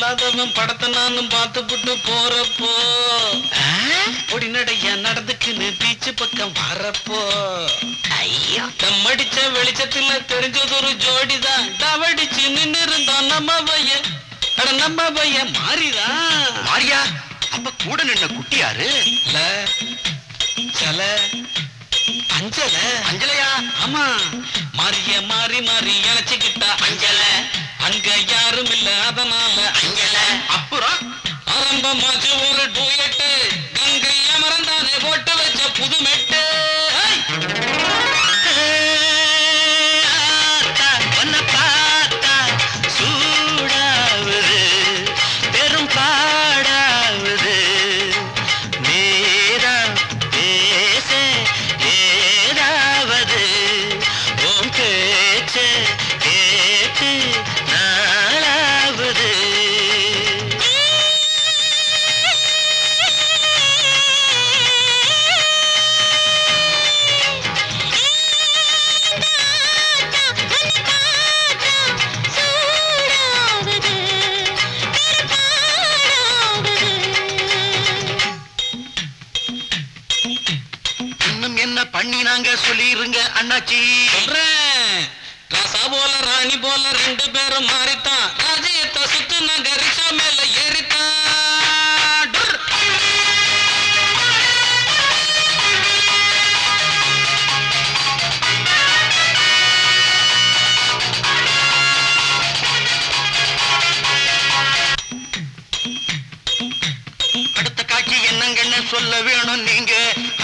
இல்லாதவன் படத்தை நானும் பார்த்துப்புட்டு போறப்போ பொடி நடைய நடந்துக்குன்னு பீச்சு பக்கம் வரப்போ ஐயோ தம்மடிச்ச வெளிச்சத்துல தெரிஞ்சது ஒரு ஜோடிதான் டவடிச்சு நின்னு இருந்தான் நம்ம பையன். அட நம்ம பையன் மாறிதான். மாரியா? அப்ப கூட நின்ன குட்டியாரு? சல அஞ்சல. அஞ்சலையா? ஆமா, மாறிய மாறி மாறி இழைச்சுக்கிட்டா அஞ்சல. அங்க யாரும் இல்ல அதனால அஞ்சல. அப்புறம் ஆரம்பமாச்சு ஒரு டூயட்டு, கங்கை அமரந்தானே போட்டு வச்ச புது மெட்டு. ஒன்ன பார்த்தா சூடாவது பெரும் பாடாவது நேரா பேச ஏதாவது உன் பேச்ச கேட்டு நாளாவது. இன்னும் என்ன பண்ணி நாங்க சொல்லிருங்க அண்ணாச்சி. சொல்றேன், ராசா போல ராணி போல ரெண்டு பேரும் மாறித்தான். ராஜ்யத்தை சுத்து நாங்க ரிஷா மேல ஏறித்தான். அடுத்த காட்சி என்னங்கன்னு சொல்ல வேணும் நீங்க.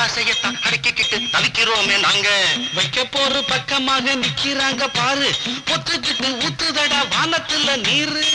ஆசையத்தான் அடக்கிக்கிட்டு தவிக்கிறோமே நாங்க. வைக்க போற பக்கமாக நிக்கிறாங்க பாரு, பொத்துக்கிட்டு ஊத்துதடா வானத்துல நீரு.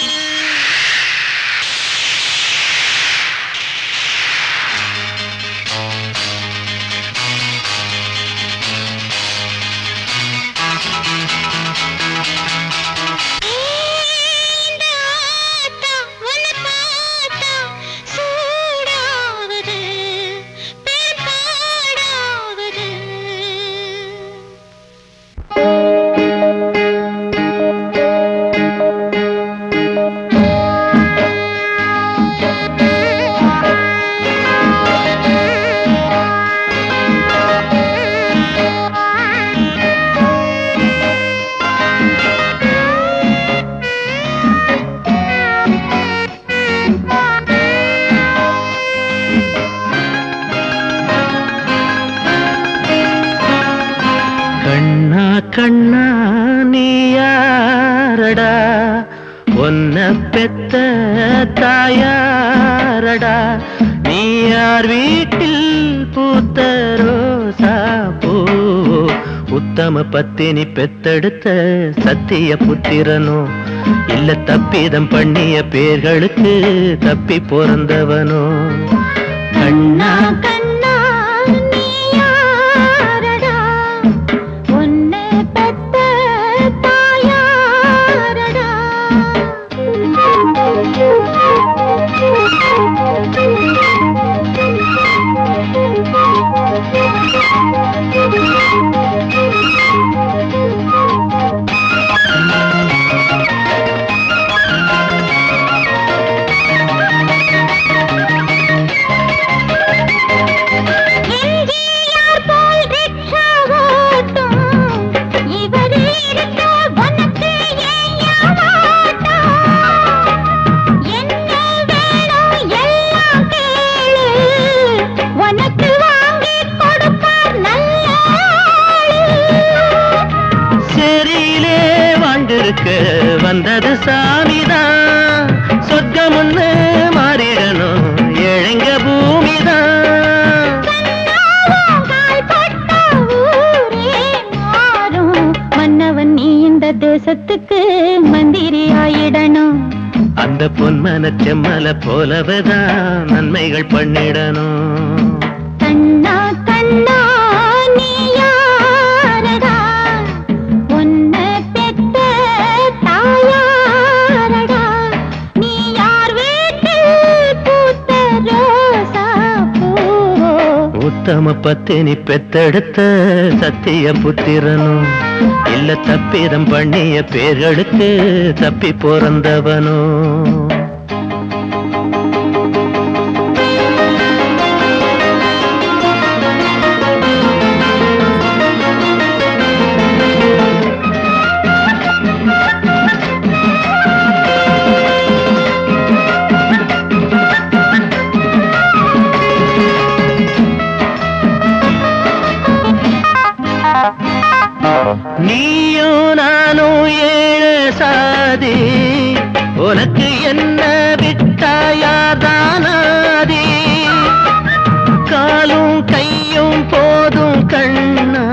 கண்ணா நீ யாரடா, ஒன்ன பெத்த தாயாரடா, நீ யார் வீட்டில் பூத்த ரோசா பூ, உத்தம பத்தினி பெத்தெடுத்த சத்திய புத்திரனோ, இல்ல தப்பிதம் பண்ணிய பேர்களுக்கு தப்பி பிறந்தவனோ. கண்ணா வந்தது சாமிதான், சொர்க்கமுன்னு மாறிடணும் ஏழைங்க பூமிதான். மன்னவன் நீ இந்த தேசத்துக்கு மந்திரி ஆயிடணும். அந்த பொன்மன செம்மல போலவதான் நன்மைகள் பண்ணிடணும். கண்ணா கண்ணா நீ யாரடா, உன்னை பெத்த தாயாரடா, நீ யார் வீட்டில் பூத்த ரோசா பூ, உத்தம பத்தினி பெத்தெடுத்த சத்திய புத்திரனும், இல்ல தப்பிதம் பண்ணிய பேர்களுக்கு தப்பி பிறந்தவனோ. நீயும் நானும் ஏழு சாதி உனக்கு என்ன விட்டாயாதானாதி காலும் கையும் போதும் கண்ணா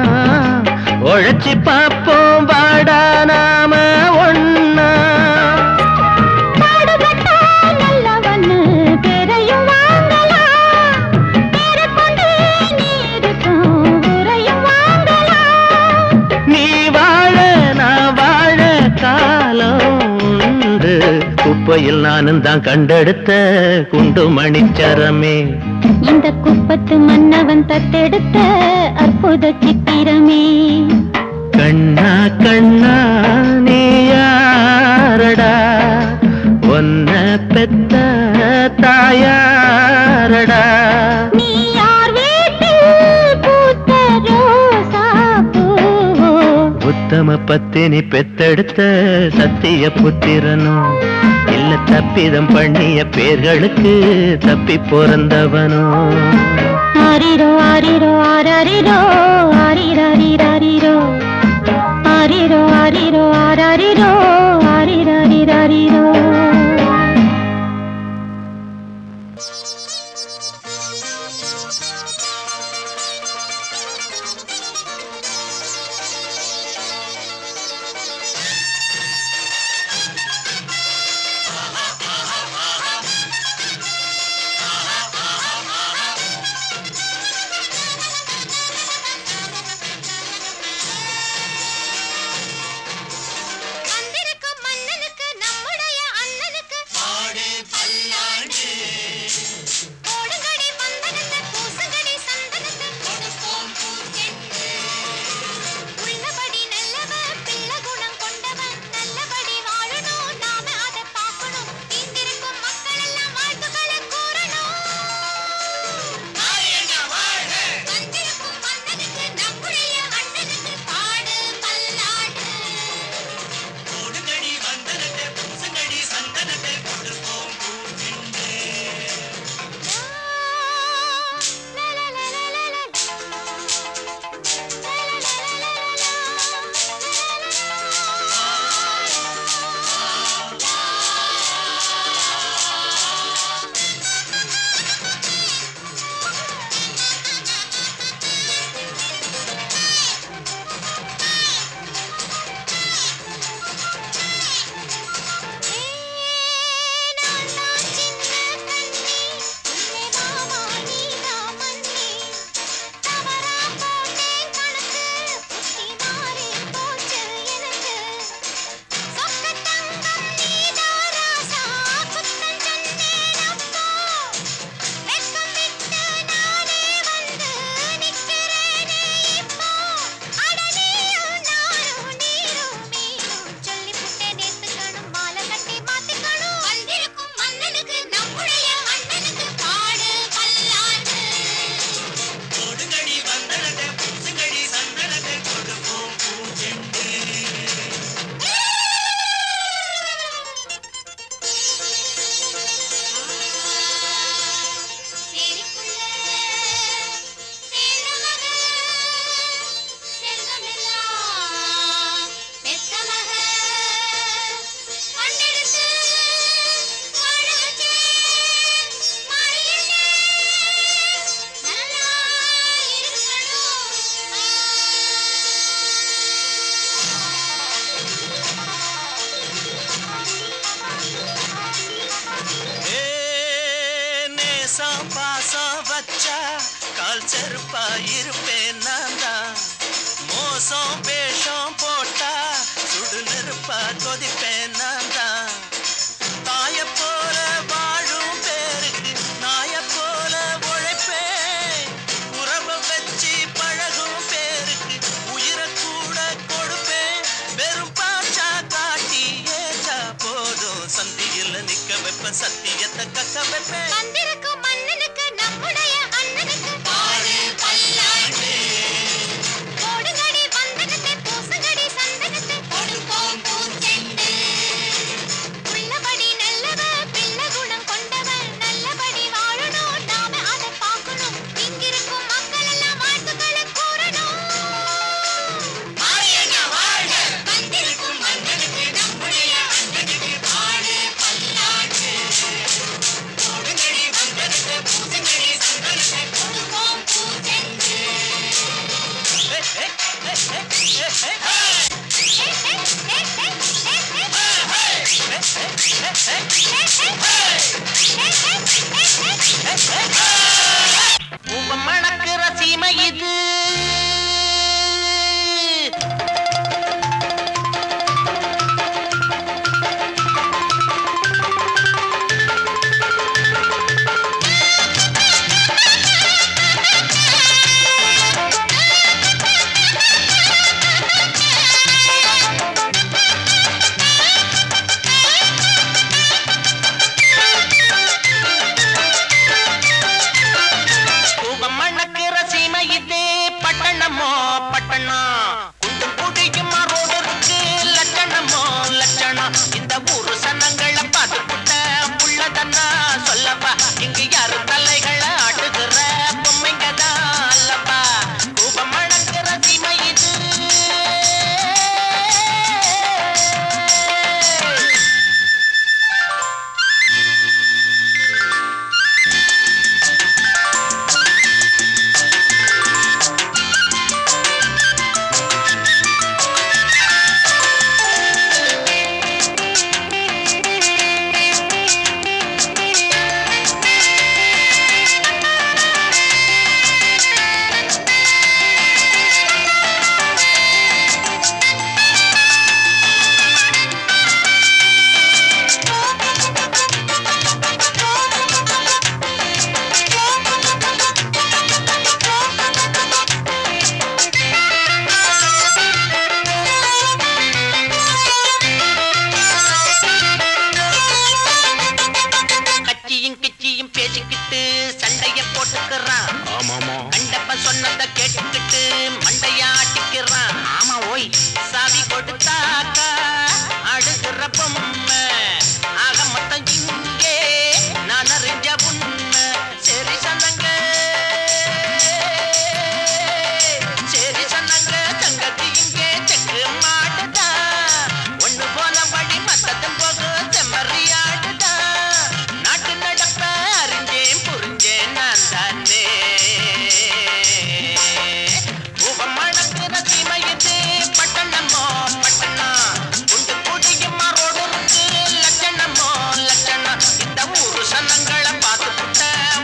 உழைச்சி பாப்போம் வாடா நாம ஒண்ணா குப்பையில் நானும் தான் கண்டெடுத்த குண்டு மணிச்சரமே இந்த குப்பத்து மன்னவன் தத்தெடுத்த அற்புத சித்திரமே கண்ணா கண்ணா நீ யாரடா ஒன்ன பெத்த தாயாரடா நீ யார் வீட்டில் பூத்த ரோசா பூ உத்தம பத்தினி பெத்தெடுத்த சத்திய புத்திரனோ இல்ல தப்பிதம் பண்ணிய பேர்களுக்கு தப்பி பிறந்தவனோ ஆரிரோ ஆரிரோ ஆராரிரோ ஆரிராரிராரிரோ ஆரிரோ ஆரிரோ ஆராரிரோ ஆரிராரிராரிரோ பாசம் வச்சா கால் செருப்பா இருப்பேன் நான் தான் மோசம் வேஷம் போட்டா சுடு நெருப்பா கொதிப்பேன் நான் தான் தாய போல வாழும் பேருக்கு நாய போல உழைப்பேன் உறவை வச்சு பழகும் பேருக்கு உயிரை கூட கொடுப்பேன் வெறும் பாச்சா காட்டி ஏச்சா போதும் சந்தியில் நிக்க வைப்பேன் சத்தியத்தை கக்க வைப்பேன் பட்டணம் குண்டு குடிக்குமா ரோடு இருக்கு லட்சணமோ லட்சணம் இந்த ஊரு சனங்களை பார்த்துக்கிட்ட உள்ளதன்னா சொல்லப்பா இங்கு யாரு தலைகளை ஆட்டுகிற பொம்மைங்க தான் அல்லப்பா கூபம் அடங்குற சீமை இது பேசிக்கிட்டு சண்டைய போட்டுக்கிறான் கண்டப்ப சொன்னதை கேட்டுக்கிட்டு மண்டைய ஆட்டிக்கிறான் ஆமா ஓய் சாவி கொடுத்தாக்கா அழுகிற பொம்மை ஆக மொத்தம் இங்கே நான் அறிஞ்ச உண்மை சரி சொன்னாங்க சங்கதி இங்கே செக்கு மாட்டுதா ஒண்ணு போன வழி மத்ததும் போக செம்மறியாடுதா நாட்டு நடப்ப அறிஞ்சேன் புரிஞ்சேன் நான் தானே பூபம் மணக்கிற சீமை இது பட்டணமோ பட்டணம் குண்டு குடிக்குமா ரோடு இருக்கு லட்சணமோ லட்சணம் இந்த ஊரு சனங்களை பார்த்துக்கிட்ட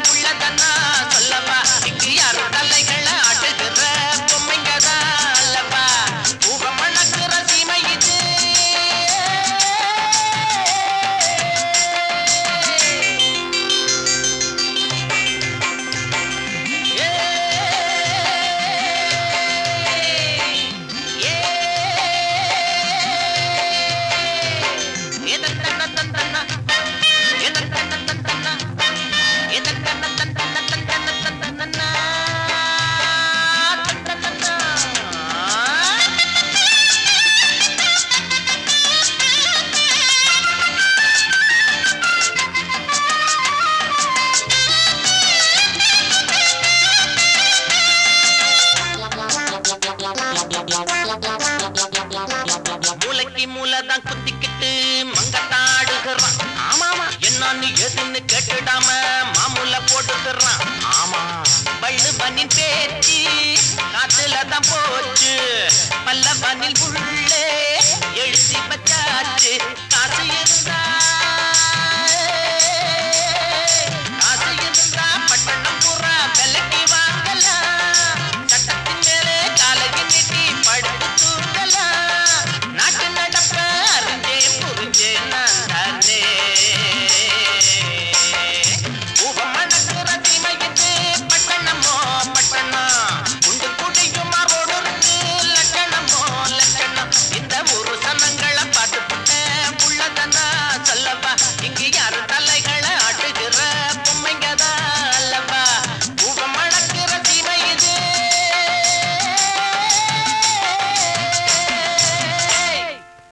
உள்ளதன்னா சொல்லவா இங்கு யாரு தலைகளை ஆட்டுகிற பொம்மைங்க தான் அல்லவா பூபம் மணக்கிற சீமை இது மூளைக்கு மூளைதான் குத்திக்கிட்டு மங்கத்தாடுகிறான் ஆமாமா என்னன்னு எதுன்னு கேட்டுடாம மாமூல போட்டுக்கிறான் ஆமா வள்ளுவனின் பேச்சு காத்துலதான் போச்சு பல்லவனில் உள்ளே எழுதி வச்சாச்சு காசு இருந்தா